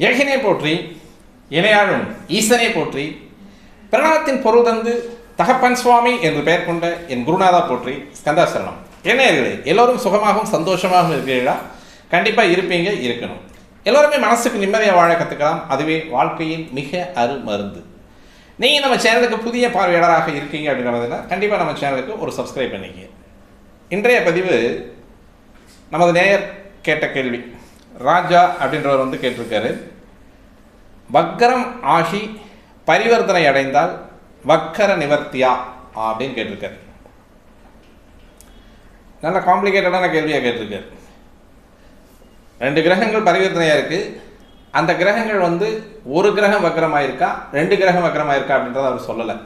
ஏகனே போற்றி இணையாழும் ஈசனே போற்றி பிரணவத்தின் பொருள் தந்து தகப்பன் சுவாமி என்று பெயர் கொண்ட என் குருநாதா போற்றி ஸ்கந்தாசரணம். இணையர்களே, எல்லோரும் சுகமாகவும் சந்தோஷமாகவும் இருக்கிறீர்களா? கண்டிப்பாக இருப்பீங்க, இருக்கணும். எல்லோருமே மனசுக்கு நிம்மதியாக வாழ கற்றுக்கலாம். அதுவே வாழ்க்கையின் மிக மருந்து. நீங்கள் நம்ம சேனலுக்கு புதிய பார்வையாளராக இருக்கீங்க அப்படின்றதுனா கண்டிப்பாக நம்ம சேனலுக்கு ஒரு சப்ஸ்கிரைப் பண்ணிக்க. இன்றைய பதிவு நமது நேயர் கேட்ட கேள்வி. ராஜா அப்படின்றவர் கேட்டிருக்காரு, வக்கரம் ஆகி பரிவர்த்தனை அடைந்தால் வக்கர நிவர்த்தியா அப்படின்னு கேட்டிருக்காரு. நல்ல காம்ப்ளிகேட்டடான கேள்வியாக கேட்டிருக்காரு. 2 கிரகங்கள் பரிவர்த்தனையாக இருக்குது. அந்த கிரகங்கள் ஒரு கிரகம் வக்கரமாயிருக்கா, 2 கிரகம் வக்கரமாயிருக்கா அப்படின்றத அவர் சொல்லலை.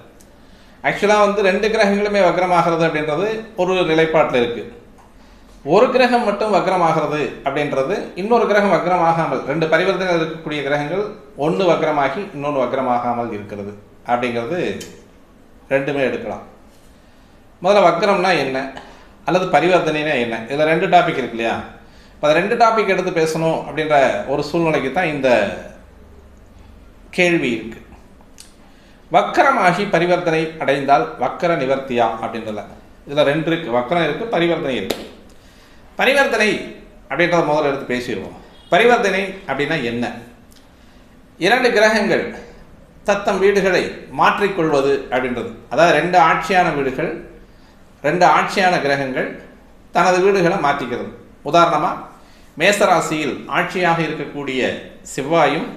ஆக்சுவலாக 2 கிரகங்களுமே வக்கரமாகிறது அப்படின்றது ஒரு நிலைப்பாட்டில் இருக்குது. ஒரு கிரகம் மட்டும் வக்கரமாகிறது அப்படின்றது இன்னொரு கிரகம் வக்கரமாகாமல், 2 பரிவர்த்தனை இருக்கக்கூடிய கிரகங்கள் ஒன்று வக்கரமாகி இன்னொன்று வக்கரமாகாமல் இருக்கிறது அப்படிங்கிறது ரெண்டுமே எடுக்கலாம். முதல்ல வக்கரம்னா என்ன அல்லது பரிவர்த்தனைனா என்ன, இதில் 2 டாபிக் இருக்கு இல்லையா? இப்போ அதை 2 டாபிக் எடுத்து பேசணும் அப்படின்ற ஒரு சூழ்நிலைக்கு தான் இந்த கேள்வி இருக்கு. வக்கரமாகி பரிவர்த்தனை அடைந்தால் வக்கர நிவர்த்தியா அப்படின்றத இதில் 2 இருக்குது. வக்கரம் இருக்குது, பரிவர்த்தனை இருக்குது. பரிவர்த்தனை அப்படின்றத முதல்ல எடுத்து பேசிடுவோம். பரிவர்த்தனை அப்படின்னா என்ன? 2 கிரகங்கள் தத்தம் வீடுகளை மாற்றிக்கொள்வது அப்படின்றது. அதாவது 2 ஆட்சியான வீடுகள், 2 ஆட்சியான கிரகங்கள் தனது வீடுகளை மாற்றிக்கிறது. உதாரணமாக மேசராசியில் ஆட்சியாக இருக்கக்கூடிய செவ்வாயும்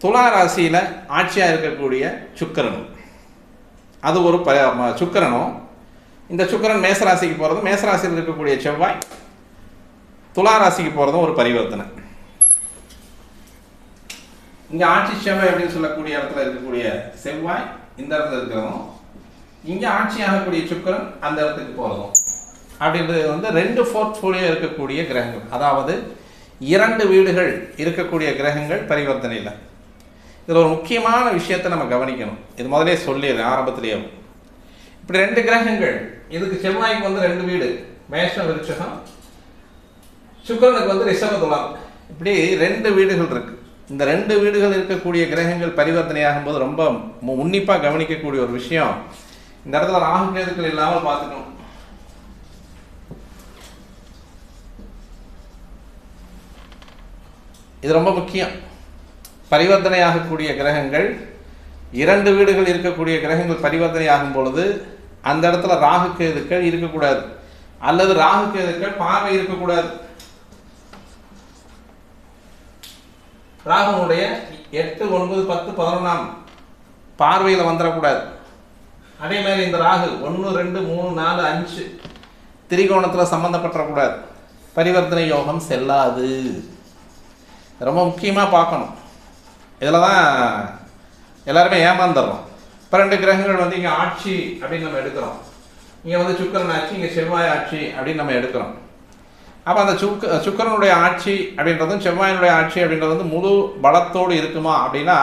துலா ராசியில் ஆட்சியாக இருக்கக்கூடிய சுக்கிரனும், அது ஒரு சுக்கிரனும். இந்த சுக்கிரன் மேசராசிக்கு போகிறதும், மேசராசியில் இருக்கக்கூடிய செவ்வாய் துலா ராசிக்கு போகிறதும் ஒரு பரிவர்த்தனை. இங்கே ஆட்சி செவ்வாய் அப்படின்னு சொல்லக்கூடிய இடத்துல இருக்கக்கூடிய செவ்வாய் இந்த இடத்துல இருக்கிறதும், இங்கே ஆட்சியாகக்கூடிய சுக்கிரன் அந்த இடத்துக்கு போகிறதும் அப்படின்றது 2 போர்ட்ஃபோலியோ இருக்கக்கூடிய கிரகங்கள். அதாவது 2 வீடுகள் இருக்கக்கூடிய கிரகங்கள் பரிவர்த்தனையில். இதில் ஒரு முக்கியமான விஷயத்தை நம்ம கவனிக்கணும். இது முதலே சொல்லிடுறேன் ஆரம்பத்திலேயே. இப்படி 2 கிரகங்கள், இதுக்கு செவ்வாய்க்கு 2 வீடு மேஷம் விருட்சகம், சுக்கிரனுக்கு ரிஷப துலாம், இப்படி 2 வீடுகள் இருக்கு. இந்த 2 வீடுகள் இருக்கக்கூடிய கிரகங்கள் பரிவர்த்தனையாகும் போது ரொம்ப உன்னிப்பாக கவனிக்கக்கூடிய ஒரு விஷயம், இந்த இடத்துல ராகு கேதுக்கள் இல்லாமல் பார்த்துக்கணும். இது ரொம்ப முக்கியம். பரிவர்த்தனை ஆகக்கூடிய கிரகங்கள், 2 வீடுகள் இருக்கக்கூடிய கிரகங்கள் பரிவர்த்தனை ஆகும் பொழுது அந்த இடத்துல ராகு கேதுக்கள் இருக்கக்கூடாது, அல்லது ராகு கேதுக்கள் பார்வை இருக்கக்கூடாது. ராகுனுடைய 8, 9, 10, 11 பார்வையில் வந்துடக்கூடாது. அதே மாதிரி இந்த ராகு 1, 2, 3, 4, 5 திரிகோணத்தில் சம்பந்தப்பட்டக்கூடாது. பரிவர்த்தனை யோகம் செல்லாது. ரொம்ப முக்கியமாக பார்க்கணும். இதில் தான் எல்லாருமே ஏமாந்துடுறோம். இப்போ 2 கிரகங்கள் இங்கே ஆட்சி அப்படின்னு நம்ம எடுக்கிறோம். இங்கே சுக்கிரன் ஆட்சி, இங்கே செவ்வாய் ஆட்சி அப்படின்னு நம்ம எடுக்கிறோம். அப்போ அந்த சுக்கிரனுடைய ஆட்சி அப்படின்றதும் செவ்வாயினுடைய ஆட்சி அப்படின்றது முழு பலத்தோடு இருக்குமா அப்படின்னா,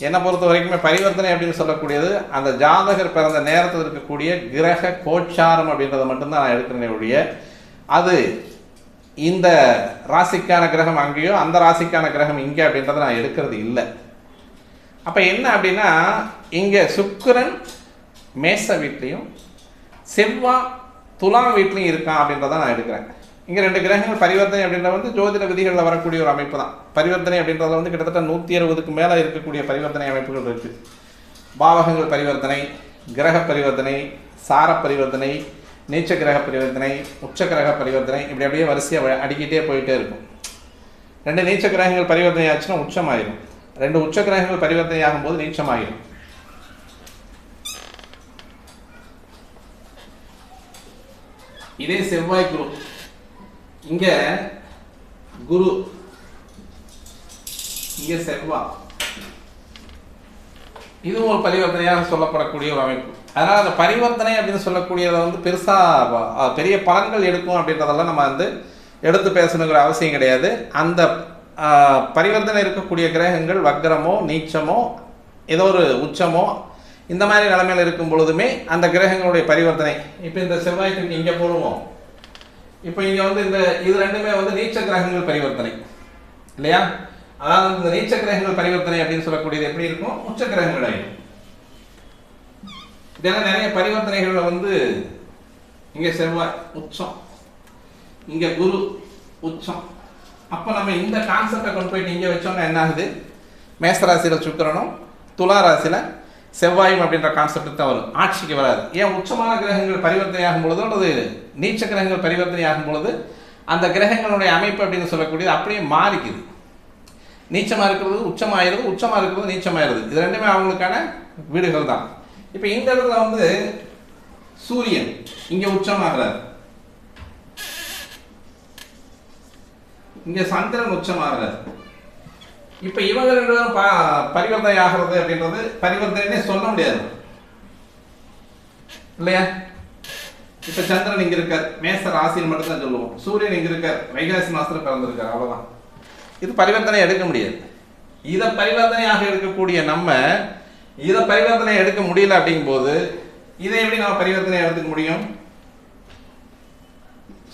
என்னை பொறுத்த வரைக்குமே பரிவர்த்தனை அப்படின்னு சொல்லக்கூடியது அந்த ஜாதகர் பிறந்த நேரத்தில் இருக்கக்கூடிய கிரக கோச்சாரம் அப்படின்றத மட்டும்தான் நான் எடுக்கிறேன் ஒழிய, அது இந்த ராசிக்கான கிரகம் அங்கேயோ அந்த ராசிக்கான கிரகம் இங்கே அப்படின்றத நான் எடுக்கிறது இல்லை. அப்போ என்ன அப்படின்னா, இங்கே சுக்கிரன் மேச வீட்லேயும் செவ்வாய் துலாம் வீட்லையும் இருக்கான் அப்படின்றத நான் எடுக்கிறேன். இங்கே 2 கிரகங்கள் பரிவர்த்தனை அப்படின்றது ஜோதிட விதிகளில் வரக்கூடிய ஒரு அமைப்பு தான். பரிவர்த்தனை அப்படின்றத கிட்டத்தட்ட 160க்கு மேலே இருக்கக்கூடிய பரிவர்த்தனை அமைப்புகள் இருக்குது. பாவகங்கள் பரிவர்த்தனை, கிரக பரிவர்த்தனை, சார பரிவர்த்தனை, நீச்ச கிரக பரிவர்த்தனை, உச்ச கிரக பரிவர்த்தனை, இப்படி அப்படியே வரிசையாக அடிக்கிட்டே போயிட்டே இருக்கும். 2 நீச்ச கிரகங்கள் பரிவர்த்தனை ஆச்சுன்னா உச்சமாயிரும், 2 உச்ச கிரகங்கள் பரிவர்த்தனை ஆகும்போது நீச்சமாயிரும். இதே செவ்வாய் குரு, இங்கே குரு, இங்கே செவ்வாய், இதுவும் ஒரு பரிவர்த்தனையாக சொல்லப்படக்கூடிய ஒரு அமைப்பு. அதனால் அந்த பரிவர்த்தனை அப்படின்னு சொல்லக்கூடியதை பெருசாக பெரிய பலன்கள் எடுக்கும் அப்படின்றதெல்லாம் நம்ம எடுத்து பேசணுங்கிற அவசியம் கிடையாது. அந்த பரிவர்த்தனை இருக்கக்கூடிய கிரகங்கள் வக்ரமோ நீச்சமோ ஏதோ ஒரு உச்சமோ இந்த மாதிரி நிலைமையில் இருக்கும் பொழுதுமே அந்த கிரகங்களுடைய பரிவர்த்தனை. இப்போ இந்த செவ்வாய்க்கு இங்கே போடுவோம். இப்போ இங்கே இந்த இது ரெண்டுமே நீச்ச கிரகங்கள் பரிவர்த்தனை இல்லையா? அதாவது இந்த நீச்ச கிரகங்கள் பரிவர்த்தனை அப்படின்னு சொல்லக்கூடியது எப்படி இருக்கும்? உச்ச கிரகங்கள் ஆகிடும். இதெல்லாம் நிறைய பரிவர்த்தனைகளில் வந்து இங்கே செவ்வாய் உச்சம், இங்கே குரு உச்சம். அப்போ நம்ம இந்த கான்செப்டை கொண்டு போயிட்டு இங்கே வச்சோம்னா என்ன ஆகுது? மேசராசியில் சுக்கிரனும் துலா ராசியில் செவ்வாயும் அப்படின்ற கான்செப்ட் தான் வரும், ஆட்சிக்கு வராது. ஏன்? உச்சமான கிரகங்கள் பரிவர்த்தனை ஆகும் பொழுது அல்லது நீச்ச கிரகங்கள் பரிவர்த்தனை ஆகும் பொழுது அந்த கிரகங்களுடைய அமைப்பு அப்படின்னு சொல்லக்கூடியது அப்படியே மாறிக்குது. நீச்சமாக இருக்கிறது உச்சமாயிருது, உச்சமாக இருக்கிறது நீச்சமாயிருது. இது ரெண்டுமே அவங்களுக்கான வீடுகள் தான். இப்போ இந்த இடத்துல வந்து சூரியன் இங்கே உச்சமாகிறார், இங்கே சந்திரன் உச்சமாகிறார். இப்போ இவங்க ரெண்டு பேரும் பரிவர்த்தனை ஆகிறது அப்படின்றது பரிவர்த்தனை சொல்ல முடியாது இல்லையா? இப்போ சந்திரன் இங்கே இருக்கார், மேச ராசின்னு மட்டும் தான் சொல்லுவோம். சூரியன் இங்கே இருக்கார், வைகாசி மாசத்துல பிறந்திருக்கார், அவ்வளோதான். இது பரிவர்த்தனை எடுக்க முடியாது. இதை பரிவர்த்தனையாக எடுக்கக்கூடிய நம்ம இதை பரிவர்த்தனை எடுக்க முடியல அப்படிங்கும்போது இதை எப்படி நம்ம பரிவர்த்தனை எடுத்துக்க முடியும்?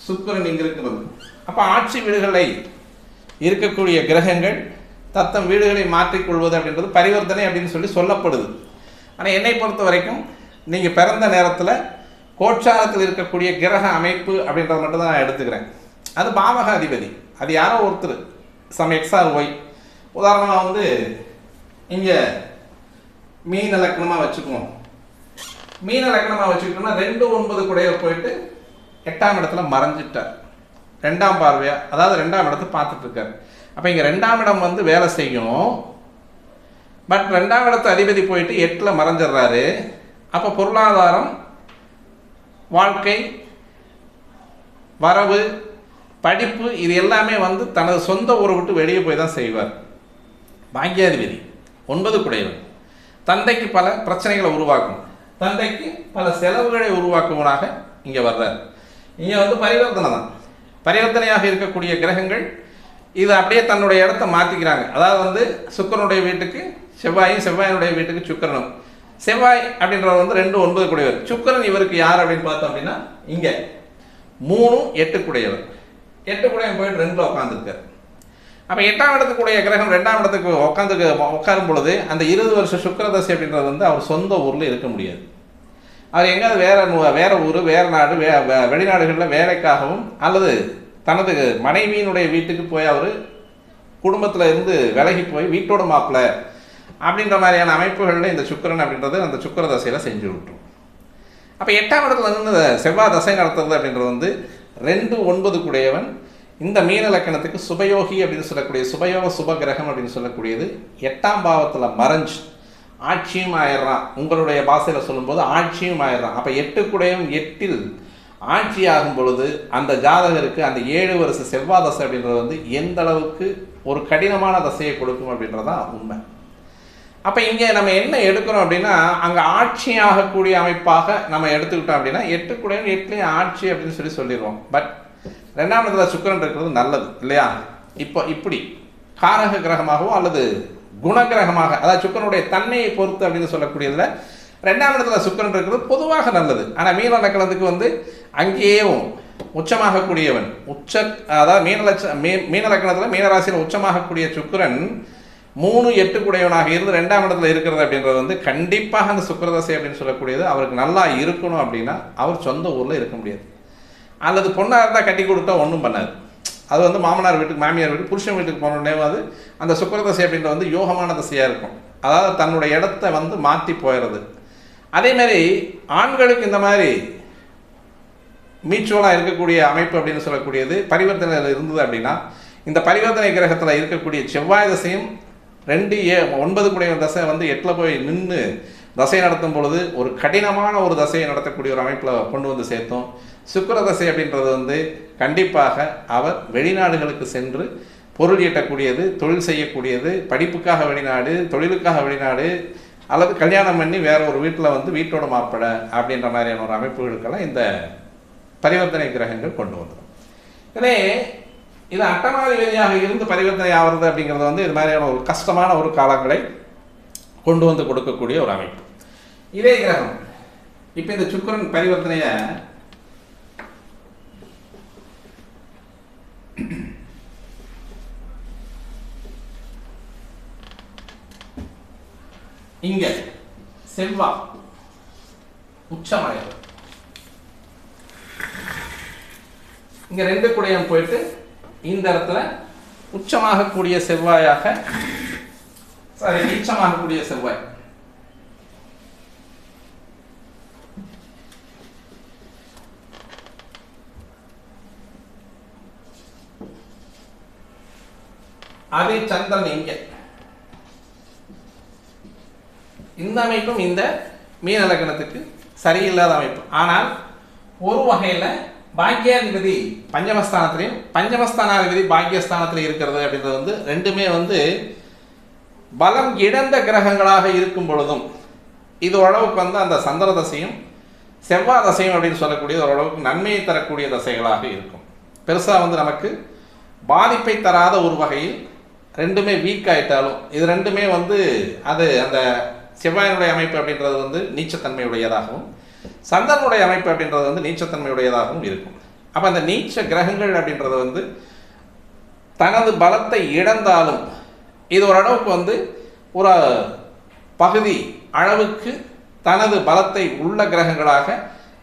சுக்கிரன் இங்க இருக்கிறது. அப்ப ஆட்சி வீடுகளை இருக்கக்கூடிய கிரகங்கள் தத்தம் வீடுகளை மாற்றிக்கொள்வது அப்படின்றது பரிவர்த்தனை அப்படின்னு சொல்லி சொல்லப்படுது. ஆனால் என்னை பொறுத்த வரைக்கும் நீங்கள் பிறந்த நேரத்தில் கோட்சாரத்தில் இருக்கக்கூடிய கிரக அமைப்பு அப்படின்றத மட்டும் தான் நான் எடுத்துக்கிறேன். அது பாவக அதிபதி, அது யாரோ ஒருத்தர் சம் எக்ஸ்ஆர் ஒய். உதாரணமாக வந்து இங்கே மீன லக்னமாக வச்சுக்குவோம். மீன லக்னமாக வச்சுக்கிட்டோம்னா 2-9 குடையவர் போயிட்டு 8ஆம் இடத்துல மறைஞ்சிட்டார், 2ஆம் பார்வையாக, அதாவது 2ஆம் இடத்தை பார்த்துட்டு இருக்காரு. அப்போ இங்கே 2ஆம் இடம் வந்து வேலை செய்யும். பட் 2ஆம் இடத்து அதிபதி போயிட்டு 8ல் மறைஞ்சிடுறாரு. அப்போ பொருளாதாரம், வாழ்க்கை, வரவு, படிப்பு இது எல்லாமே வந்து தனது சொந்த ஊரை விட்டு வெளியே போய் தான் செய்வார். பாக்கியாதிபதி 9 குடையவர் தந்தைக்கு பல பிரச்சனைகளை உருவாக்கும், தந்தைக்கு பல செலவுகளை உருவாக்குவனாக இங்கே வர்றார். இங்கே வந்து பரிவர்த்தனை தான். பரிவர்த்தனையாக இருக்கக்கூடிய கிரகங்கள் இது அப்படியே தன்னுடைய இடத்த மாற்றிக்கிறாங்க. அதாவது வந்து சுக்கிரனுடைய வீட்டுக்கு செவ்வாயும், செவ்வாயினுடைய வீட்டுக்கு சுக்கிரனும். செவ்வாய் அப்படின்றவர் வந்து 2-9 குடையவர். சுக்கிரன் இவருக்கு யார் அப்படின்னு பார்த்தோம் அப்படின்னா இங்கே 3-8 குடையவர். 8 குடையவர் போயிட்டு 2ல் உட்காந்துருக்கார். அப்போ 8ஆம் இடத்துக்குடைய கிரகம் 2ஆம் இடத்துக்கு உட்காரும் பொழுது அந்த 20 வருஷ சுக்கிரதசை அப்படின்றது வந்து அவர் சொந்த ஊரில் இருக்க முடியாது. அவர் எங்கேயாவது வேற ஊர், வேற நாடு, வெளிநாடுகளில் வேலைக்காகவும் அல்லது தனது மனைவியினுடைய வீட்டுக்கு போய் அவர் குடும்பத்தில் இருந்து விலகி போய் வீட்டோட மாப்பிள்ள அப்படின்ற மாதிரியான அமைப்புகளில் இந்த சுக்கிரன் அப்படின்றது அந்த சுக்கிர தசையில் செஞ்சு விட்டுரும். அப்போ 8ஆம் இடத்துல வந்து செவ்வாய் தசை நடத்துறது அப்படின்றது வந்து 2-9 கூடையவன். இந்த மீன லக்கணத்துக்கு சுபயோகி அப்படின்னு சொல்லக்கூடிய சுபயோக சுப கிரகம் அப்படின்னு சொல்லக்கூடியது 8ஆம் பாவத்தில் மறைஞ்சு ஆட்சியும் ஆயிடுறான். உங்களுடைய பாஷையில் சொல்லும்போது ஆட்சியும் ஆயிடுறான். அப்போ 8 கூடையும் 8ல் ஆட்சி ஆகும் பொழுது அந்த ஜாதகருக்கு அந்த 7 வருஷ செவ்வாய் தசை அப்படின்றது வந்து எந்த அளவுக்கு ஒரு கடினமான தசையை கொடுக்கும் அப்படின்றதான் உண்மை. அப்போ இங்கே நம்ம என்ன எடுக்கிறோம் அப்படின்னா அங்கே ஆட்சி ஆகக்கூடிய அமைப்பாக நம்ம எடுத்துக்கிட்டோம் அப்படின்னா 8 கூடையும் 8லேயும் ஆட்சி அப்படின்னு சொல்லிடுவோம். பட் 2ஆம் இடத்துல சுக்கிரன் இருக்கிறது நல்லது இல்லையா? இப்போ இப்படி காரக கிரகமாகவோ அல்லது குணகிரகமாக, அதாவது சுக்கிரனுடைய தன்மையை பொறுத்து அப்படின்னு சொல்லக்கூடியதில் 2ஆம் இடத்துல சுக்கிரன் இருக்கிறது பொதுவாக நல்லது. ஆனால் மீன லக்கணத்துக்கு வந்து அங்கேயும் உச்சமாகக்கூடியவன் அதாவது மீன லக்கணத்தில் மீனராசியில் உச்சமாகக்கூடிய சுக்கிரன் 3-8 கூடையவனாக இருந்து 2ஆம் இடத்துல இருக்கிறது அப்படின்றது வந்து கண்டிப்பாக அந்த சுக்கிரதசை அப்படின்னு சொல்லக்கூடியது அவருக்கு நல்லா இருக்கணும் அப்படின்னா அவர் சொந்த ஊரில் இருக்க முடியாது. அல்லது பொண்ணாக இருந்தால் கட்டி கொடுத்தா ஒன்றும் பண்ணாது. அது வந்து மாமனார் வீட்டுக்கு, மாமியார் வீட்டுக்கு, புருஷன் வீட்டுக்கு போனோடனே அது அந்த சுக்கிரதசை அப்படின்றது வந்து யோகமான தசையாக இருக்கும். அதாவது தன்னுடைய இடத்த வந்து மாற்றி போயிடுறது. அதேமாதிரி ஆண்களுக்கு இந்த மாதிரி மீச்சுவலாக இருக்கக்கூடிய அமைப்பு அப்படின்னு சொல்லக்கூடியது பரிவர்த்தனையில் இருந்தது அப்படின்னா இந்த பரிவர்த்தனை கிரகத்தில் இருக்கக்கூடிய செவ்வாய் தசையும் 2-9 கூடிய தசை வந்து 8ல் போய் நின்று தசை நடத்தும் பொழுது ஒரு கடினமான ஒரு தசையை நடத்தக்கூடிய ஒரு அமைப்பில் கொண்டு வந்து சேர்த்தோம். சுக்கிர தசை அப்படின்றது வந்து கண்டிப்பாக அவர் வெளிநாடுகளுக்கு சென்று பொருள் ஈட்டக்கூடியது, தொழில் செய்யக்கூடியது, படிப்புக்காக வெளிநாடு, தொழிலுக்காக வெளிநாடு, அல்லது கல்யாணம் பண்ணி வேற ஒரு வீட்டில் வந்து வீட்டோட மாப்பிட அப்படின்ற மாதிரியான ஒரு அமைப்புகளுக்கெல்லாம் இந்த பரிவர்த்தனை கிரகங்கள் கொண்டு வந்துடும். எனவே இது அட்டமாதிபதியாக இருந்து பரிவர்த்தனை ஆகிறது அப்படிங்கிறது வந்து இது மாதிரியான ஒரு கஷ்டமான ஒரு காலங்களை கொண்டு வந்து கொடுக்கக்கூடிய ஒரு அமைப்பு. இதே கிரகம் இப்போ இந்த சுக்கிரன் பரிவர்த்தனையை இங்க செவ்வாய் உச்சமடைகிறது. இங்க 2 குடையம் போயிட்டு இந்த இடத்துல உச்சமாகக்கூடிய செவ்வாயாக நீச்சமாகக்கூடிய செவ்வாய். அதே சந்திரன் இங்க இந்த அமைப்பும் இந்த மீன லக்னத்துக்கு சரியில்லாத அமைப்பு. ஆனால் ஒரு வகையில பாக்கியாதிபதி பஞ்சமஸ்தானத்திலையும் பஞ்சமஸ்தானாதிபதி பாக்கியஸ்தானத்தில் இருக்கிறது அப்படின்றது வந்து ரெண்டுமே வந்து பலம் இழந்த கிரகங்களாக இருக்கும் பொழுதும் இது ஓரளவுக்கு வந்து அந்த சந்திர தசையும் செவ்வாய் தசையும் அப்படின்னு சொல்லக்கூடிய ஓரளவுக்கு நன்மையை தரக்கூடிய தசைகளாக இருக்கும். பெருசாக வந்து நமக்கு பாதிப்பை தராத ஒரு வகையில் ரெண்டுமே வீக் ஆயிட்டாலும் இது ரெண்டுமே வந்து அது அந்த செவ்வாயினுடைய அமைப்பு அப்படின்றது வந்து நீச்சத்தன்மையுடையதாகவும் சந்திரனுடைய அமைப்பு அப்படின்றது வந்து நீச்சத்தன்மையுடையதாகவும் இருக்கும். அப்போ அந்த நீச்ச கிரகங்கள் அப்படின்றது வந்து தனது பலத்தை இழந்தாலும் இது ஓரளவுக்கு வந்து ஒரு பகுதி அளவுக்கு தனது பலத்தை உள்ள கிரகங்களாக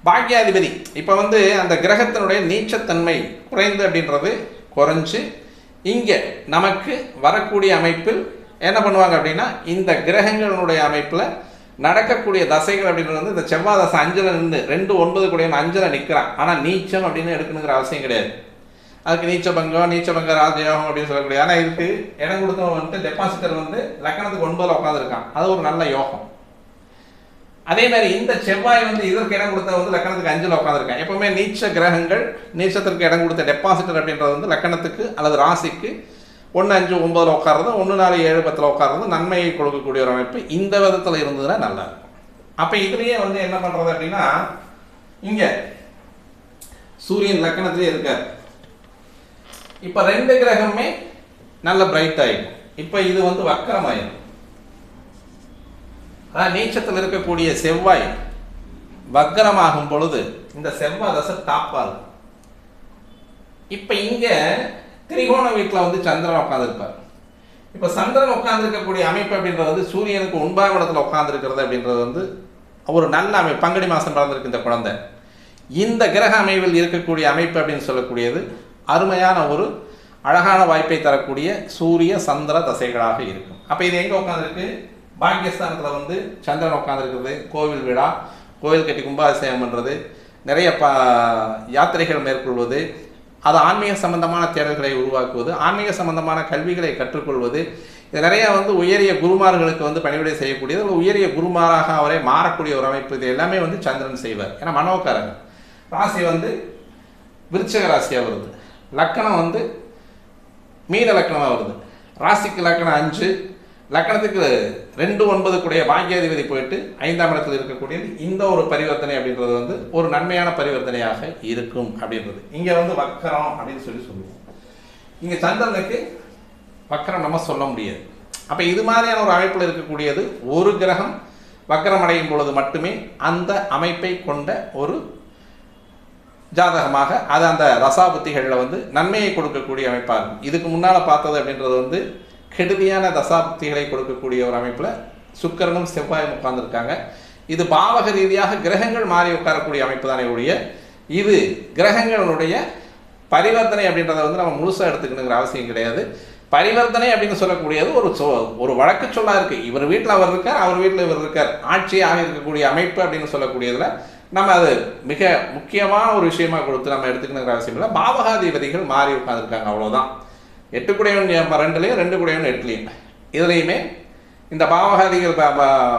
பாக்கியாதிபதி இப்போ வந்து அந்த கிரகத்தினுடைய நீச்சத்தன்மை குறைந்து அப்படின்றது குறைஞ்சு இங்கே நமக்கு வரக்கூடிய அமைப்பில் என்ன பண்ணுவாங்க அப்படின்னா இந்த கிரகங்களுடைய அமைப்பில் நடக்கக்கூடிய தசைகள் அப்படின்றது வந்து இந்த செவ்வாய் தசை 5ல் நின்று 2 9 கூட 5ல் நிற்கிறான். ஆனால் நீச்சம் அப்படின்னு எடுக்கணுங்கிற அவசியம் கிடையாது. அதுக்கு நீச்சபங்க ராஜயோகம் அப்படின்னு சொல்லக்கூடிய. ஆனால் இதுக்கு இடம் கொடுத்தவங்க வந்துட்டு டெபாசிட்டர் வந்து லக்கணத்துக்கு 9ல் உட்காந்துருக்கான். அது ஒரு நல்ல யோகம். அதே மாதிரி இந்த செவ்வாய் வந்து இதற்கு இடம் கொடுத்த வந்து லக்கணத்துக்கு 5ல் உட்காந்துருக்கான். எப்பவுமே நீச்ச கிரகங்கள் நீச்சத்திற்கு இடம் கொடுத்த டெபாசிட்டர் அப்படின்றது வந்து லக்கணத்துக்கு அல்லது ராசிக்கு 1 5 9ல் உட்கார்றது 1 4 7 10ல் உட்கார்றது நன்மையை கொடுக்கக்கூடிய ஒரு அமைப்பு இந்த விதத்தில் இருந்ததுன்னா நல்லா இருக்கும். அப்போ இதுலேயே வந்து என்ன பண்ணுறது அப்படின்னா இங்கே சூரியன் லக்கணத்திலே இருக்கார். இப்போ 2 கிரகமே நல்ல பிரைட் ஆகிடும். இப்போ இது வந்து வக்கரமாயிடும். அதான் நீச்சத்தில் இருக்கக்கூடிய செவ்வாய் வக்கரமாகும் பொழுது இந்த செவ்வாய் தசை டாப்பாகும். இப்போ இங்கே திரிகோண வீட்டில் வந்து சந்திரன் உட்காந்துருப்பார். இப்போ சந்திரன் உட்காந்துருக்கக்கூடிய அமைப்பு அப்படின்றது வந்து சூரியனுக்கு 9ஆம் இடத்துல உட்காந்துருக்கிறது அப்படின்றது வந்து ஒரு நல்ல அமைப்பு. பங்குனி மாதம் பிறந்திருக்கு இந்த குழந்தை. இந்த கிரக அமைவில் இருக்கக்கூடிய அமைப்பு அப்படின்னு சொல்லக்கூடியது அருமையான ஒரு அழகான வாய்ப்பை தரக்கூடிய சூரிய சந்திர தசைகளாக இருக்கும். அப்போ இது எங்கே உட்காந்துருக்கு? பாக்கியஸ்தானத்தில் வந்து சந்திரன் உட்காந்துருக்குறது. கோவில் விழா, கோவில் கட்டி கும்பாபிஷேகம் பண்ணுறது, நிறைய யாத்திரைகள் மேற்கொள்வது, அது ஆன்மீக சம்பந்தமான தேடல்களை உருவாக்குவது, ஆன்மீக சம்பந்தமான கல்விகளை கற்றுக்கொள்வது, இது நிறைய வந்து உயரிய குருமார்களுக்கு வந்து பணிவிடை செய்யக்கூடியது. உயரிய குருமாராக அவரே மாறக்கூடிய ஒரு அமைப்பு. இது எல்லாமே வந்து சந்திரன் செய்வார். ஏன்னா மனோகாரங்க. ராசி வந்து விருச்சிக ராசியாக வருது, லக்கணம் வந்து மீன லக்கணமாக வருது. ராசிக்கு லக்கணம் 5, லக்கணத்துக்கு 2 9 கூடிய பாக்கியாதிபதி போயிட்டு 5ஆம் இடத்தில் இருக்கக்கூடியது. இந்த ஒரு பரிவர்த்தனை அப்படின்றது வந்து ஒரு நன்மையான பரிவர்த்தனையாக இருக்கும் அப்படின்றது. இங்கே வந்து வக்கரம் அப்படின்னு சொல்லுவோம். இங்கே சந்திரனுக்கு வக்கரம் நம்ம சொல்ல முடியாது. அப்போ இது மாதிரியான ஒரு அமைப்பில் இருக்கக்கூடியது ஒரு கிரகம் வக்கரம் அடையும் பொழுது மட்டுமே அந்த அமைப்பை கொண்ட ஒரு ஜாதகமாக அது அந்த தசாபுத்திகளில் வந்து நன்மையை கொடுக்கக்கூடிய அமைப்பாக இருக்கும். இதுக்கு முன்னால் பார்த்தது அப்படின்றது வந்து கெடுதியான தசாபுத்திகளை கொடுக்கக்கூடிய ஒரு அமைப்பில் சுக்கிரனும் செவ்வாயும் உட்கார்ந்துருக்காங்க. இது பாவக ரீதியாக கிரகங்கள் மாறி உட்காரக்கூடிய அமைப்பு தானே ஒழிய இது கிரகங்களுடைய பரிவர்த்தனை அப்படின்றத வந்து நம்ம முழுசாக எடுத்துக்கணுங்கிற அவசியம் கிடையாது. பரிவர்த்தனை அப்படின்னு சொல்லக்கூடியது ஒரு வழக்கு சொல்லா இருக்கு. இவர் வீட்டில் அவர் இருக்கார், அவர் வீட்டில் இவர் இருக்கார், ஆட்சியாக இருக்கக்கூடிய அமைப்பு அப்படின்னு சொல்லக்கூடியதுல நம்ம அது மிக முக்கியமான ஒரு விஷயமா கொடுத்து நம்ம எடுத்துக்கணுங்கிற அவசியம் இல்லை. பாவகாதிபதிகள் மாறி உட்காந்துருக்காங்க, அவ்வளோதான். 8 கூடையவன் 2லையும் 2 கூடையவன் 8லையும் இதுலையுமே இந்த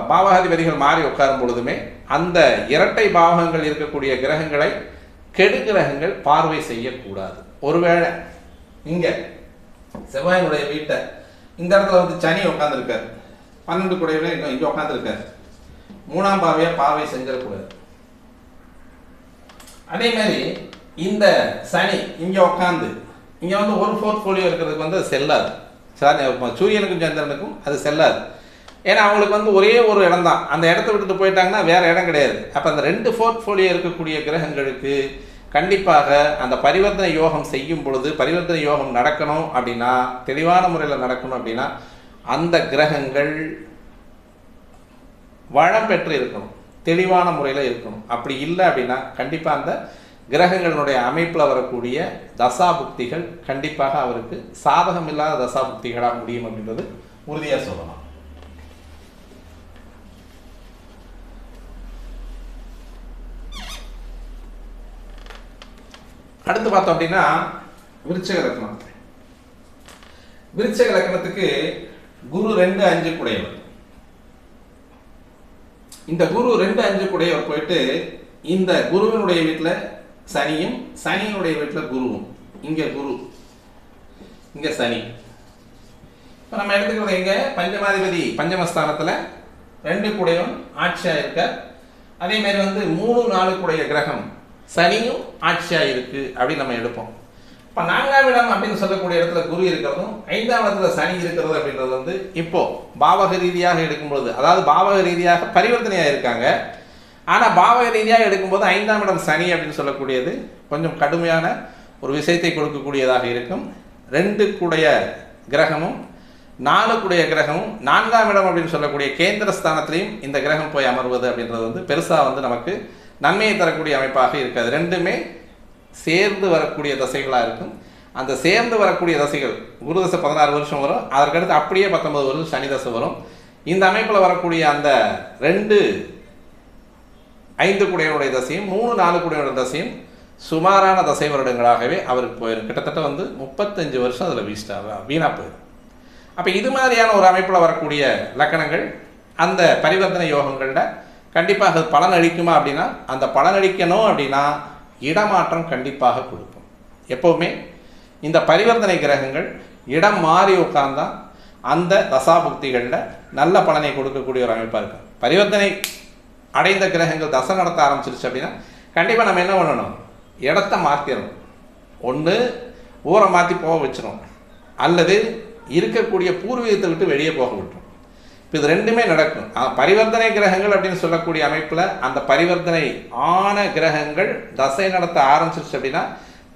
பாவகாதிபதிகள் மாறி உட்காரும் பொழுதுமே அந்த இரட்டை பாவகங்கள் இருக்கக்கூடிய கிரகங்களை கெடு கிரகங்கள் பார்வை செய்யக்கூடாது. ஒருவேளை இங்கே செவ்வாயினுடைய வீட்டை இந்த இடத்துல வந்து சனி உட்காந்துருக்காரு, 12 கூடையில இங்கே உட்காந்துருக்காரு, 3ஆம் பார்வையாக பார்வை செஞ்சிடக்கூடாது. அதே மாதிரி இந்த சனி இங்கே உட்காந்து இங்கே வந்து ஒரு போர்ட்ஃபோலியோ இருக்கிறதுக்கு வந்து அது செல்லாது. சூரியனுக்கும் சந்திரனுக்கும் அது செல்லாது. ஏன்னா அவங்களுக்கு வந்து ஒரே ஒரு இடம் தான், அந்த இடத்த விட்டுட்டு போயிட்டாங்கன்னா வேறு இடம் கிடையாது. அப்போ அந்த 2 போர்ட்ஃபோலியோ இருக்கக்கூடிய கிரகங்களுக்கு கண்டிப்பாக அந்த பரிவர்த்தனை யோகம் செய்யும் பொழுது பரிவர்த்தனை யோகம் நடக்கணும் அப்படின்னா, தெளிவான முறையில் நடக்கணும் அப்படின்னா அந்த கிரகங்கள் வளம் பெற்று இருக்கணும், தெளிவான முறையில் இருக்கணும். அப்படி இல்லை அப்படின்னா கண்டிப்பாக அந்த கிரகங்களுடைய அமைப்பில் வரக்கூடிய தசாபுக்திகள் கண்டிப்பாக அவருக்கு சாதகம் இல்லாத தசாபுக்திகளாக முடியும் அப்படின்றது உறுதியாக சொல்லலாம். அடுத்து பார்த்தோம் அப்படின்னா விருச்சிக லக்னம். விருச்சிக லக்னத்துக்கு குரு 2-5 குடையவர். இந்த குரு 2-5 குடையவர் போயிட்டு இந்த குருவினுடைய வீட்டில் சனியும் சனியினுடைய வீட்டில் குருவும், இங்கே குரு இங்கே சனி. இப்போ நம்ம எடுத்துக்கிறது எங்க பஞ்சமாதிபதி பஞ்சமஸ்தானத்தில் 2 குடையவன் ஆட்சியாக இருக்க, அதே மாதிரி வந்து 3-4 குடைய கிரகம் சனியும் ஆட்சியாக இருக்கு அப்படின்னு நம்ம எடுப்போம். இப்போ 4ஆம் இடம் அப்படின்னு சொல்லக்கூடிய இடத்துல குரு இருக்கிறதும் 5ஆம் இடத்துல சனி இருக்கிறது அப்படின்றது வந்து இப்போ பாவக ரீதியாக எடுக்கும்பொழுது, அதாவது பாவக ரீதியாக பரிவர்த்தனையாக இருக்காங்க. ஆனால் பாவக ரீதியாக எடுக்கும்போது 5ஆம் இடம் சனி அப்படின்னு சொல்லக்கூடியது கொஞ்சம் கடுமையான ஒரு விஷயத்தை கொடுக்கக்கூடியதாக இருக்கும். 2 கூடைய கிரகமும் 4 கூடைய கிரகமும் 4ஆம் இடம் அப்படின்னு சொல்லக்கூடிய கேந்திர ஸ்தானத்திலையும் இந்த கிரகம் போய் அமர்வது அப்படின்றது வந்து பெருசாக வந்து நமக்கு நன்மையை தரக்கூடிய அமைப்பாக இருக்காது. ரெண்டுமே சேர்ந்து வரக்கூடிய தசைகளாக இருக்கும். அந்த சேர்ந்து வரக்கூடிய தசைகள் குரு தசை 16 வருஷம் வரும், அதற்கடுத்து அப்படியே 19 வருஷம் சனி தசை வரும். இந்த அமைப்பில் வரக்கூடிய அந்த 2-5 கூடையனுடைய தசையும் 3-4 கூடையனுடைய தசையும் சுமாரான தசை வருடங்களாகவே அவருக்கு போயிடும். கிட்டத்தட்ட வந்து 35 வருஷம் அதில் வீணாக போயிடும். அப்போ இது மாதிரியான ஒரு அமைப்பில் வரக்கூடிய லக்கணங்கள் அந்த பரிவர்த்தனை யோகங்களில் கண்டிப்பாக பலன் அளிக்குமா அப்படின்னா, அந்த பலன் அளிக்கணும் அப்படின்னா இடமாற்றம் கண்டிப்பாக கொடுக்கும். எப்போவுமே இந்த பரிவர்த்தனை கிரகங்கள் இடம் மாறி உட்கார்ந்தா அந்த தசாபுக்திகளில் நல்ல பலனை கொடுக்கக்கூடிய ஒரு அமைப்பாக இருக்கும். பரிவர்த்தனை அடைந்த கிரகங்கள் தசை நடத்த ஆரம்பிச்சிருச்சு அப்படின்னா கண்டிப்பாக நம்ம என்ன பண்ணணும், இடத்த மாற்றிடணும். ஒன்று ஊரை மாற்றி போக வச்சிடும், அல்லது இருக்கக்கூடிய பூர்வீகத்தை விட்டு வெளியே போக விட்டுரும். இப்போ இது ரெண்டுமே நடக்கும். பரிவர்த்தனை கிரகங்கள் அப்படின்னு சொல்லக்கூடிய அமைப்பில் அந்த பரிவர்த்தனை ஆன கிரகங்கள் தசை நடத்த ஆரம்பிச்சிருச்சு அப்படின்னா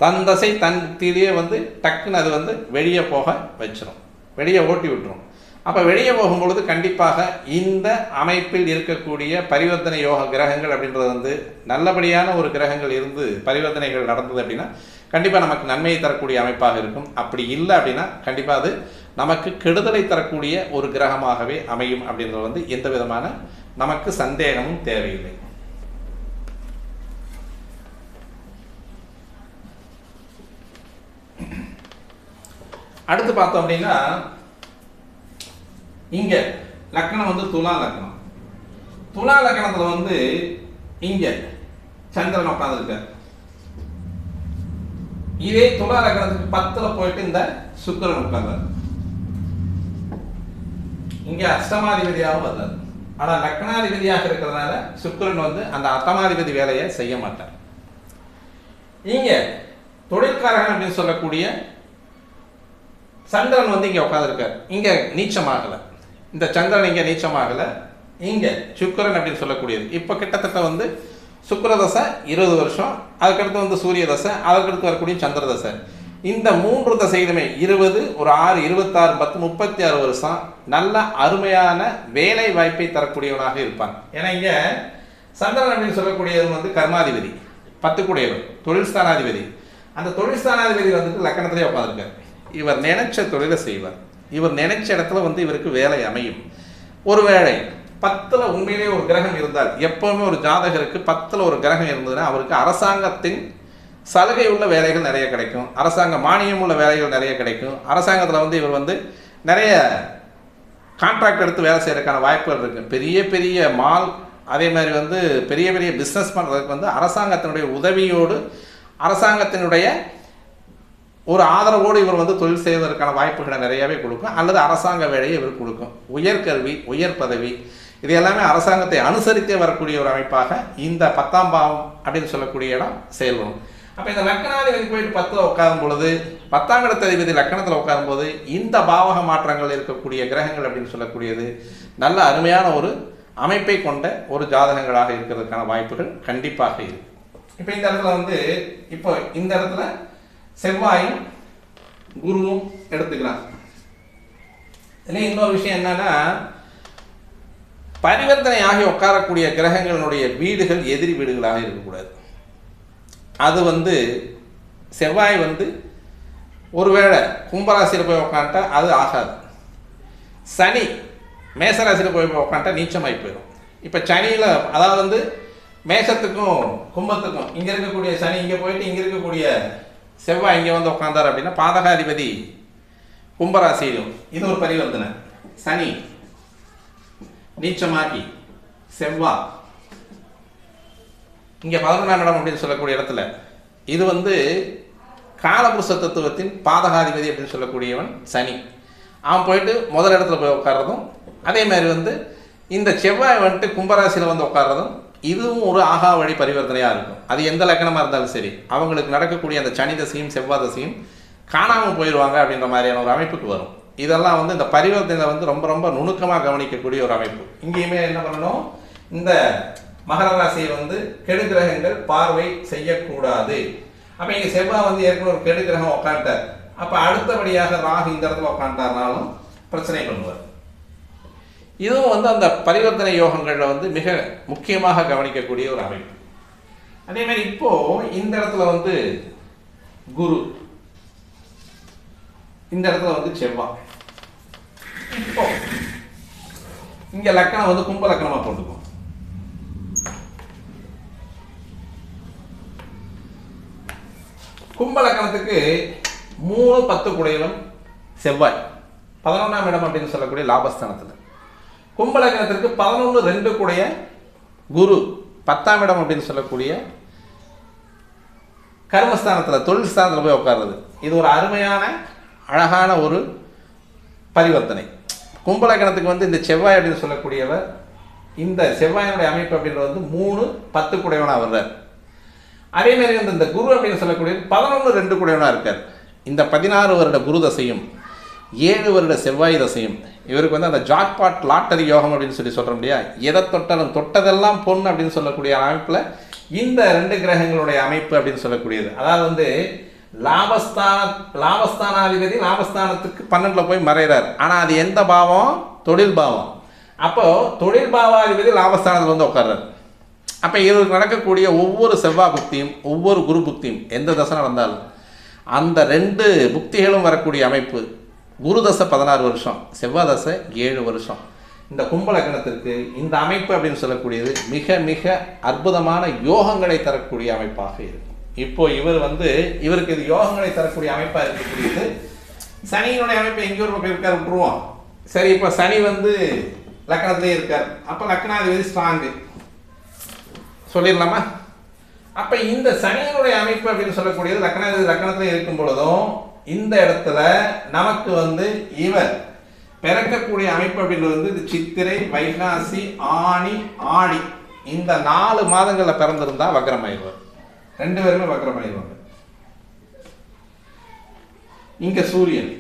தன் தசை தன் புக்தியிலேயே வந்து டக்குன்னு அது வந்து வெளியே போக வச்சிடும், வெளியே ஓட்டி விட்டுரும். அப்போ வெளியே போகும்பொழுது கண்டிப்பாக இந்த அமைப்பில் இருக்கக்கூடிய பரிவர்த்தனை யோக கிரகங்கள் அப்படின்றது வந்து நல்லபடியான ஒரு கிரகங்கள் இருந்து பரிவர்த்தனைகள் நடந்தது அப்படின்னா கண்டிப்பாக நமக்கு நன்மையை தரக்கூடிய அமைப்பாக இருக்கும். அப்படி இல்லை அப்படின்னா கண்டிப்பாக அது நமக்கு கெடுதலை தரக்கூடிய ஒரு கிரகமாகவே அமையும் அப்படின்றது வந்து எந்த விதமான நமக்கு சந்தேகமும் தேவையில்லை. அடுத்து பார்த்தோம் அப்படின்னா இங்க லக்னம் வந்து துலா லக்னம். துலா லக்னத்துல வந்து இங்க சந்திரன் உட்கார்ந்துருக்கார். இதே துலா லக்னத்துக்கு 10ல போயிட்டு இந்த சுக்கிரன் உட்கார்ந்தார். இங்க அஷ்டமாதிபதியாகவும் வந்தார். ஆனா லக்னாதிபதியாக இருக்கிறதுனால சுக்கிரன் வந்து அந்த அஷ்டமாதிபதி வேலையை செய்ய மாட்டார். இங்க தொழிற்காரகன் அப்படின்னு சொல்லக்கூடிய சந்திரன் வந்து இங்க உட்கார்ந்துருக்கார். இங்க நீச்சமாகல, இந்த சந்திரன் இங்க நீச்சமாகல, இங்க சுக்கிரன் அப்படின்னு சொல்லக்கூடியது இப்போ கிட்டத்தட்ட வந்து சுக்கிர தசை 20 வருஷம், அதுக்கடுத்து வந்து சூரிய தசை, அதுக்கடுத்து வரக்கூடிய சந்திர தசை. இந்த 3 தசைகளுமே 20, ஒரு 6, 26, 10, 36 வருஷம் நல்ல அருமையான வேலை வாய்ப்பை தரக்கூடியவனாக இருப்பான். ஏன்னா இங்க சந்திரன் அப்படின்னு சொல்லக்கூடியது வந்து கர்மாதிபதி, 10 கூடையவர், தொழில் ஸ்தானாதிபதி. அந்த தொழில் ஸ்தானாதிபதி வந்துட்டு லக்கணத்திலே உட்காந்துருக்கார். இவர் நினைச்ச தொழிலை செய்வார், இவர் நினைச்ச இடத்துல வந்து இவருக்கு வேலை அமையும். ஒருவேளை 10ல் உண்மையிலே ஒரு கிரகம் இருந்தால், எப்பவுமே ஒரு ஜாதகருக்கு 10ல் ஒரு கிரகம் இருந்ததுன்னா அவருக்கு அரசாங்கத்தின் சலுகை உள்ள வேலைகள் நிறைய கிடைக்கும், அரசாங்க மானியம் உள்ள வேலைகள் நிறைய கிடைக்கும். அரசாங்கத்தில் வந்து இவர் வந்து நிறைய கான்ட்ராக்ட் எடுத்து வேலை செய்யறதுக்கான வாய்ப்புகள் இருக்கு. பெரிய பெரிய மால், அதே மாதிரி வந்து பெரிய பெரிய பிஸ்னஸ் பண்ணுறதுக்கு வந்து அரசாங்கத்தினுடைய உதவியோடு, அரசாங்கத்தினுடைய ஒரு ஆதரவோடு இவர் வந்து தொழில் செய்வதற்கான வாய்ப்புகளை நிறையவே கொடுக்கும், அல்லது அரசாங்க வேலையை இவர் கொடுக்கும். உயர்கல்வி, உயர் பதவி, இது எல்லாமே அரசாங்கத்தை அனுசரித்தே வரக்கூடிய ஒரு அமைப்பாக இந்த 10ஆம் பாவம் அப்படின்னு சொல்லக்கூடிய இடம் செயல்படும். அப்போ இந்த லக்னாதிபதி போயிட்டு 10ல் உட்காரும் பொழுது, 10ஆம் இடத்ததிபதி லக்னத்தில் உட்காரும் போது இந்த பாவக மாற்றங்கள் இருக்கக்கூடிய கிரகங்கள் அப்படின்னு சொல்லக்கூடியது நல்ல அருமையான ஒரு அமைப்பை கொண்ட ஒரு ஜாதகங்களாக இருக்கிறதுக்கான வாய்ப்புகள் கண்டிப்பாக இருக்கு. இப்போ இந்த இடத்துல வந்து இப்போ இந்த இடத்துல செவ்வாயும் குருவும் எடுத்துக்கிறாங்க. இதுல இன்னொரு விஷயம் என்னன்னா, பரிவர்த்தனை ஆகி உட்காரக்கூடிய கிரகங்களுடைய வீடுகள் எதிரி வீடுகளாக இருக்கக்கூடாது. அது வந்து செவ்வாய் வந்து ஒருவேளை கும்பராசியில் போய் உட்காந்துட்டா அது ஆகாது. சனி மேசராசியில் போய் உட்காந்துட்டா நீச்சமாகி போயிடும். இப்போ சனியில் அதாவது வந்து மேசத்துக்கும் கும்பத்துக்கும் இங்கே இருக்கக்கூடிய சனி இங்கே போயிட்டு இங்கே இருக்கக்கூடிய செவ்வாய் இங்கே வந்து உட்காந்தார் அப்படின்னா பாதகாதிபதி கும்பராசியிலும் இது ஒரு பரிவர்த்தனை. சனி நீச்சமாகி செவ்வாய் இங்கே 11ஆம் இடம் அப்படின்னு சொல்லக்கூடிய இடத்துல இது வந்து காலபுருஷ தத்துவத்தின் பாதகாதிபதி அப்படின்னு சொல்லக்கூடியவன் சனி. அவன் போயிட்டு முதல் இடத்துல போய் உட்கார்றதும் அதே மாதிரி வந்து இந்த செவ்வாய் வந்துட்டு கும்பராசியில் வந்து உட்கார்றதும் இதுவும் ஒரு ஆகா வழி பரிவர்த்தனையாக இருக்கும். அது எந்த லக்கணமாக இருந்தாலும் சரி அவங்களுக்கு நடக்கக்கூடிய அந்த சனி தசையும் செவ்வாய் தசையும் காணாமல் போயிடுவாங்க அப்படின்ற மாதிரியான ஒரு அமைப்புக்கு வரும். இதெல்லாம் வந்து இந்த பரிவர்த்தனையில் வந்து ரொம்ப ரொம்ப நுணுக்கமாக கவனிக்கக்கூடிய ஒரு அமைப்பு. இங்கேயுமே என்ன பண்ணணும், இந்த மகர ராசியை வந்து கெடுகிரகங்கள் பார்வை செய்யக்கூடாது. அப்போ இங்கே செவ்வாய் வந்து ஏற்கனவே ஒரு கெடுகிரகம் உட்காந்துட்டார். அப்போ அடுத்தபடியாக ராகு இந்த இடத்துல உட்காந்துட்டார்னாலும் பிரச்சனை பண்ணுவார். இதுவும் வந்து அந்த பரிவர்த்தனை யோகங்களில் வந்து மிக முக்கியமாக கவனிக்கக்கூடிய ஒரு அமைப்பு. அதே மாதிரி இப்போ இந்த இடத்துல வந்து குரு, இந்த இடத்துல வந்து செவ்வாய். இப்போ இங்க லக்கணம் வந்து கும்ப லக்கணமா போட்டுக்கும். கும்ப லக்கணத்துக்கு 3, 10 குடையவன் செவ்வாய் 11ஆம் இடம் அப்படின்னு சொல்லக்கூடிய லாபஸ்தானத்தில். கும்ப லக்கணத்திற்கு 11, 2 கூடைய குரு 10ஆம் இடம் அப்படின்னு சொல்லக்கூடிய கர்மஸ்தானத்தில் தொழில் ஸ்தானத்தில் போய் உட்கார்றது. இது ஒரு அருமையான அழகான ஒரு பரிவர்த்தனை. கும்ப லக்கணத்துக்கு வந்து இந்த செவ்வாய் அப்படின்னு சொல்லக்கூடியவர் இந்த செவ்வாயினுடைய அமைப்பு அப்படின்றது வந்து 3, 10 கூடையவனாக வர்றார். அதே மாதிரி வந்து இந்த குரு அப்படின்னு சொல்லக்கூடிய 11, 2 கூடையவனாக இருக்கார். இந்த 16 வருட குரு தசையும் 7 வருட செவ்வாய் தசையும் இவருக்கு வந்து அந்த ஜாக்பாட் லாட்டரி யோகம் அப்படின்னு சொல்கிறோம் இல்லையா, எதை தொட்டாலும் தொட்டதெல்லாம் பொண்ணு அப்படின்னு சொல்லக்கூடிய அமைப்பில் இந்த 2 கிரகங்களுடைய அமைப்பு அப்படின்னு சொல்லக்கூடியது. அதாவது வந்து லாபஸ்தானாதிபதி லாபஸ்தானத்துக்கு 12ல் போய் மறைகிறார். ஆனால் அது எந்த பாவம்? தொழில் பாவம். அப்போ தொழில் பாவாதிபதி லாபஸ்தானத்தில் வந்து உட்கார்றார். அப்போ இவருக்கு நடக்கக்கூடிய ஒவ்வொரு செவ்வாய் புக்தியும் ஒவ்வொரு குரு புக்தியும் எந்த தசை நடந்தாலும் அந்த 2 புக்திகளும் வரக்கூடிய அமைப்பு. குரு தசை 16 வருஷம், செவ்வாய் தசை 7 வருஷம். இந்த கும்ப லக்கணத்திற்கு இந்த அமைப்பு அப்படின்னு சொல்லக்கூடியது மிக மிக அற்புதமான யோகங்களை தரக்கூடிய அமைப்பாக இருக்கும். இப்போ இவருக்கு இது யோகங்களை தரக்கூடிய அமைப்பாக இருக்கக்கூடியது. சனியினுடைய அமைப்பு எங்கேயோ ஒரு பக்கம் இருக்கார், விட்டுருவோம். சரி, இப்போ சனி வந்து லக்கணத்திலே இருக்கார். அப்போ லக்கணாதிபதி ஸ்ட்ராங்கு சொல்லிடலாமா? அப்போ இந்த சனியினுடைய அமைப்பு அப்படின்னு சொல்லக்கூடியது லக்கணாதிபதி லக்கணத்திலே இருக்கும் பொழுதும் இந்த இடத்துல நமக்கு வந்து இவர் பிறக்கக்கூடிய அமைப்பு அப்படின்றது வந்து இது சித்திரை, வைகாசி, ஆனி, ஆடி இந்த 4 மாதங்களில் பிறந்திருந்தா வக்ரமாயிருவார். 2 பேருமே வக்ரமாயிருவாங்க. இங்க சூரியன்,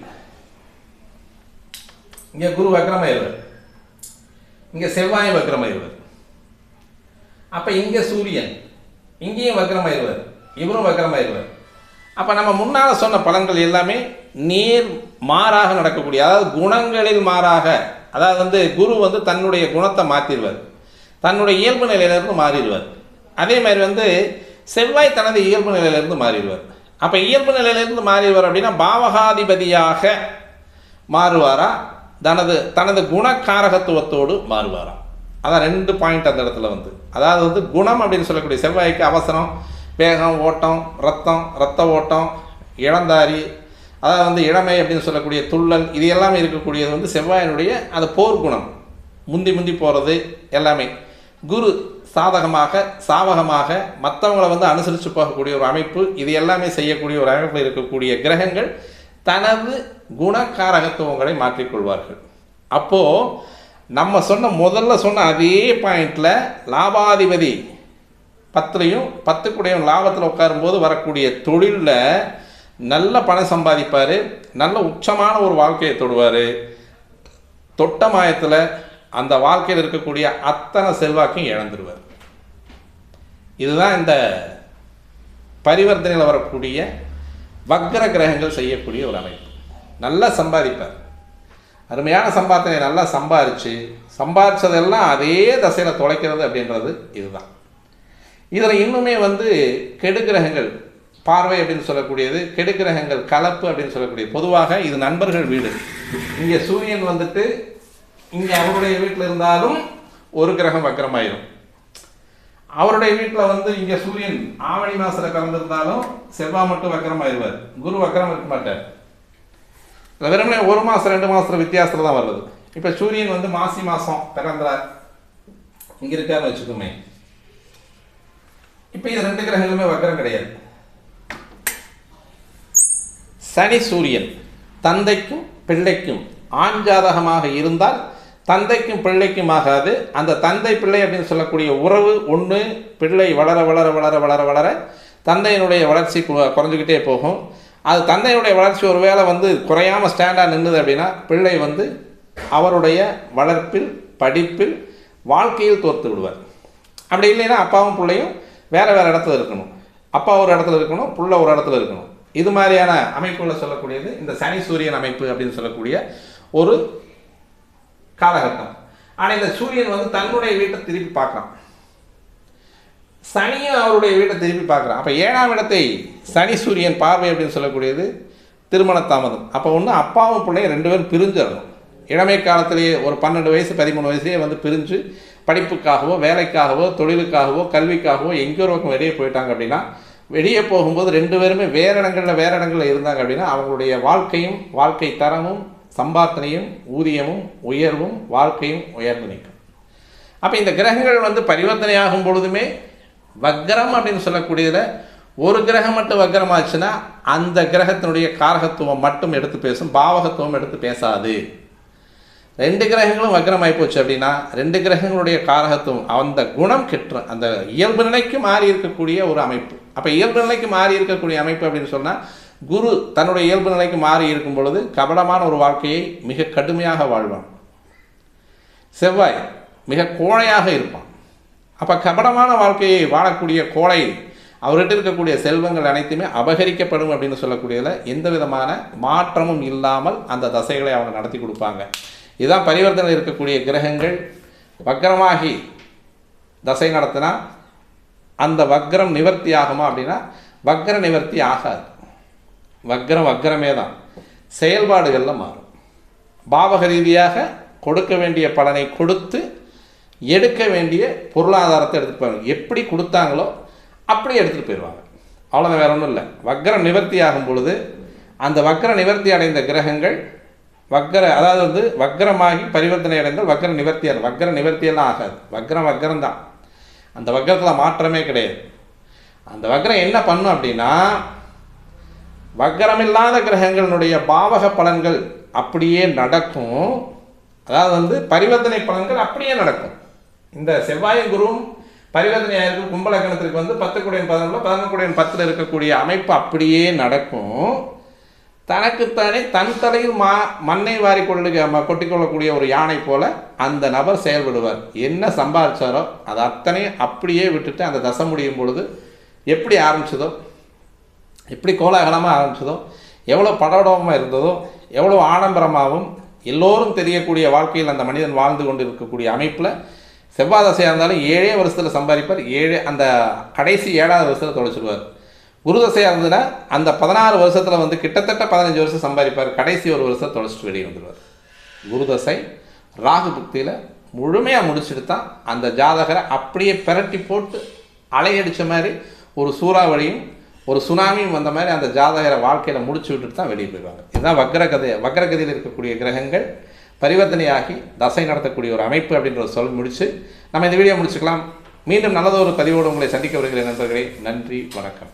இங்க குரு வக்ரமாயிருவார், இங்க செவ்வாய் வக்ரமாயிருவார். அப்ப இங்க சூரியன் இங்கேயும் வக்ரமாயிருவார், இவரும் வக்ரமாயிருவார். அப்ப நம்ம முன்னால சொன்ன பலன்கள் எல்லாமே நேர் மாறாக நடக்கக்கூடிய, அதாவது குணங்களில் மாறாக. அதாவது வந்து குரு வந்து தன்னுடைய குணத்தை மாற்றிடுவார், தன்னுடைய இயல்பு நிலையிலிருந்து மாறிடுவார். அதே மாதிரி வந்து செவ்வாய் தனது இயல்பு நிலையிலிருந்து மாறிடுவார். அப்போ இயல்பு நிலையிலிருந்து மாறிடுவார் அப்படின்னா பாவகாதிபதியாக மாறுவாரா, தனது குணக்காரகத்துவத்தோடு மாறுவாரா? அதான் 2 பாயிண்ட் அந்த இடத்துல வந்து. அதாவது வந்து குணம் அப்படின்னு சொல்லக்கூடிய செவ்வாய்க்கு அவசரம், வேகம், ஓட்டம், ரத்த ஓட்டம், இளந்தாரி, அதாவது வந்து இளமை அப்படின்னு சொல்லக்கூடிய துள்ளல், இது எல்லாமே இருக்கக்கூடியது வந்து செவ்வாயினுடைய அது போர் குணம், முந்தி போகிறது எல்லாமே. குரு சாதகமாக சாவகமாக மற்றவங்களை வந்து அனுசரித்து போகக்கூடிய ஒரு அமைப்பு, இது எல்லாமே செய்யக்கூடிய ஒரு அமைப்பில் இருக்கக்கூடிய கிரகங்கள் தனது குணக்காரகத்துவங்களை மாற்றிக்கொள்வார்கள். அப்போது நம்ம முதல்ல சொன்ன அதே பாயிண்டில் லாபாதிபதி 10லையும் 10 கூடையும் லாபத்தில் உட்காரும்போது வரக்கூடிய தொழிலில் நல்ல பணம் சம்பாதிப்பார், நல்ல உச்சமான ஒரு வாழ்க்கையை தொடுவார். தொட்ட மாயத்தில் அந்த வாழ்க்கையில் இருக்கக்கூடிய அத்தனை செல்வாக்கையும் இழந்துருவார். இதுதான் இந்த பரிவர்த்தனையில் வரக்கூடிய வக்ர கிரகங்கள் செய்யக்கூடிய ஒரு அமைப்பு. நல்லா சம்பாதிப்பார். அருமையான சம்பாத்தனை நல்லா சம்பாரிச்சதெல்லாம் அதே தசையில் தொலைக்கிறது அப்படின்றது இதுதான். இதில் இன்னுமே கெடுகிரகங்கள் பார்வை அப்படின்னு சொல்லக்கூடியது, கெடுகிரகங்கள் கலப்பு அப்படின்னு சொல்லக்கூடியது. பொதுவாக இது நண்பர்கள் வீடு. இங்கே சூரியன் இங்கே அவருடைய வீட்டில் இருந்தாலும் ஒரு கிரகம் வக்கரமாயிரும். அவருடைய வீட்டில் இங்கே சூரியன் ஆவணி மாதத்தில் கலந்துருந்தாலும் செவ்வாய் மட்டும் வக்கரமாயிருவார், குரு வக்கரம் இருக்க மாட்டார். வெறுமனே 1 மாதம் 2 மாதத்துல வித்தியாசத்தில் தான் வருது. இப்போ சூரியன் மாசி மாதம் பிறந்தார், இங்கே இருக்காருன்னு வச்சுக்கோமே. இப்போ இது 2 கிரகங்களுமே வக்கரம் கிடையாது. சனி சூரியன் தந்தைக்கும் பிள்ளைக்கும் ஆண் ஜாதகமாக இருந்தால் தந்தைக்கும் பிள்ளைக்கும் ஆகாது. அந்த தந்தை பிள்ளை அப்படின்னு சொல்லக்கூடிய உறவு ஒன்று, பிள்ளை வளர வளர வளர வளர வளர தந்தையினுடைய வளர்ச்சி குறைஞ்சிக்கிட்டே போகும். அது தந்தையினுடைய வளர்ச்சி ஒரு வேளை குறையாமல் ஸ்டாண்டாக நின்றுது அப்படின்னா பிள்ளை அவருடைய வளர்ப்பில், படிப்பில், வாழ்க்கையில் தோற்று விடுவார். அப்படி இல்லைன்னா அப்பாவும் பிள்ளையும் வேறு வேறு இடத்துல இருக்கணும். அப்பா ஒரு இடத்துல இருக்கணும், பிள்ளை ஒரு இடத்துல இருக்கணும். இது மாதிரியான அமைப்புகளை சொல்லக்கூடியது இந்த சனி சூரியன் அமைப்பு அப்படின்னு சொல்லக்கூடிய ஒரு காலகட்டம். ஆனால் இந்த சூரியன் தன்னுடைய வீட்டை திருப்பி பார்க்குறான், சனியும் அவருடைய வீட்டை திருப்பி பார்க்குறான். அப்போ 7ஆம் இடத்தை சனி சூரியன் பார்வை அப்படின்னு சொல்லக்கூடியது திருமண தாமதம். அப்போ அப்பாவும் பிள்ளையும் 2 பேரும் பிரிஞ்சிடணும். இளமை காலத்திலேயே ஒரு 12 வயசு 13 வயசுலேயே பிரிஞ்சு படிப்புக்காகவோ வேலைக்காகவோ தொழிலுக்காகவோ கல்விக்காகவோ எங்கேயோ ஒரு பக்கம் வெளியே போயிட்டாங்க அப்படின்னா, வெளியே போகும்போது 2 பேருமே வேறு இடங்களில் இருந்தாங்க அப்படின்னா அவங்களுடைய வாழ்க்கையும், வாழ்க்கை தரமும், சம்பாத்தனையும், ஊதியமும், உயர்வும், வாழ்க்கையும் உயர்ந்து நிற்கும். அப்போ இந்த கிரகங்கள் பரிவர்த்தனையாகும் பொழுதுமே வக்ரம் அப்படின்னு சொல்லக்கூடியதில் ஒரு கிரகம் மட்டும் வக்ரமாச்சுன்னா அந்த கிரகத்தினுடைய காரகத்துவம் மட்டும் எடுத்து பேசும், பாவகத்துவம் எடுத்து பேசாது. 2 கிரகங்களும் வக்ரமாகி போச்சு அப்படின்னா 2 கிரகங்களுடைய காரகத்துவம் அந்த குணம் கெட்டுரும், அந்த இயல்பு நிலைக்கு மாறி இருக்கக்கூடிய ஒரு அமைப்பு. அப்போ இயல்பு நிலைக்கு மாறி இருக்கக்கூடிய அமைப்பு அப்படின்னு சொன்னால் குரு தன்னுடைய இயல்பு நிலைக்கு மாறி இருக்கும் பொழுது கபடமான ஒரு வாழ்க்கையை மிக கடுமையாக வாழ்வான். செவ்வாய் மிக கோழையாக இருப்பான். அப்போ கபடமான வாழ்க்கையை வாழக்கூடிய கோழை அவர்கிட்ட இருக்கக்கூடிய செல்வங்கள் அனைத்துமே அபகரிக்கப்படும் அப்படின்னு சொல்லக்கூடியதில் எந்த விதமான மாற்றமும் இல்லாமல் அந்த தசைகளை அவங்க நடத்தி கொடுப்பாங்க. இதுதான் பரிவர்த்தனை இருக்கக்கூடிய கிரகங்கள் வக்ரமாகி தசை நடத்தினா அந்த வக்ரம் நிவர்த்தி ஆகுமா அப்படின்னா வக்ர நிவர்த்தி ஆகாது. வக்ரமே தான், செயல்பாடுகளில் மாறும். பாவக ரீதியாக கொடுக்க வேண்டிய பலனை கொடுத்து எடுக்க வேண்டிய பொருளாதாரத்தை எடுத்துகிட்டு போவாங்க. எப்படி கொடுத்தாங்களோ அப்படியே எடுத்துகிட்டு போயிடுவாங்க. அவ்வளோதான், வேற ஒன்றும் இல்லை. வக்ரம் நிவர்த்தி ஆகும் பொழுது அந்த வக்ர நிவர்த்தி அடைந்த கிரகங்கள் அதாவது வக்ரமாகி பரிவர்த்தனை அடைந்தால் வக்ர நிவர்த்தியார். வக்ர நிவர்த்தியெல்லாம் ஆகாது. வக்ரம் தான். அந்த வக்ரத்தில் மாற்றமே கிடையாது. அந்த வக்ரம் என்ன பண்ணும் அப்படின்னா வக்ரமில்லாத கிரகங்களுடைய பாவக பலன்கள் அப்படியே நடக்கும். அதாவது பரிவர்த்தனை பலன்கள் அப்படியே நடக்கும். இந்த செவ்வாயும் குருவும் பரிவர்த்தனையாக இருக்கும் கும்பலக்கணத்திற்கு 10 கூடியன் 11 11 கூடியன் 10 இருக்கக்கூடிய அமைப்பு அப்படியே நடக்கும். தனக்குத்தானே தன் தலையில் மண்ணை வாரி கொட்டிக்கொள்ளக்கூடிய ஒரு யானை போல அந்த நபர் செயல்படுவார். என்ன சம்பாதிச்சாரோ அது அத்தனையும் அப்படியே விட்டுட்டு அந்த தசை முடியும் பொழுது எப்படி ஆரம்பிச்சதோ, எப்படி கோலாகலமாக ஆரம்பிச்சதோ, எவ்வளோ படபடமாக இருந்ததோ, எவ்வளோ ஆடம்பரமாகவும் எல்லோரும் தெரியக்கூடிய வாழ்க்கையில் அந்த மனிதன் வாழ்ந்து கொண்டு இருக்கக்கூடிய அமைப்பில் செவ்வாய் தசையாக இருந்தாலும் 7 வருஷத்தில் சம்பாதிப்பார். அந்த கடைசி 7ஆவது வருஷத்தில் தொலைச்சிடுவார். குரு தசையாக இருந்ததுன்னா அந்த 16 வருஷத்தில் கிட்டத்தட்ட 15 வருஷம் சம்பாதிப்பார். கடைசி ஒரு வருஷத்தை தொலைச்சிட்டு வெளியே வந்துடுவார். குரு தசை ராகு புக்தியில் முழுமையாக முடிச்சுட்டு தான் அந்த ஜாதகரை அப்படியே பிரட்டி போட்டு அலையடித்த மாதிரி ஒரு சூறாவளியும் ஒரு சுனாமியும் வந்த மாதிரி அந்த ஜாதகரை வாழ்க்கையில் முடிச்சு விட்டுட்டு தான் வெளியே போயிடுவாங்க. இதுதான் வக்ரகதியில் இருக்கக்கூடிய கிரகங்கள் பரிவர்த்தனையாகி தசை நடத்தக்கூடிய ஒரு அமைப்பு அப்படின்றத சொல்லி முடித்து நம்ம இந்த வீடியோ முடிச்சுக்கலாம். மீண்டும் நல்லதொரு பதிவோடு உங்களை சந்திக்க வருகிறேன் நண்பர்களே. நன்றி, வணக்கம்.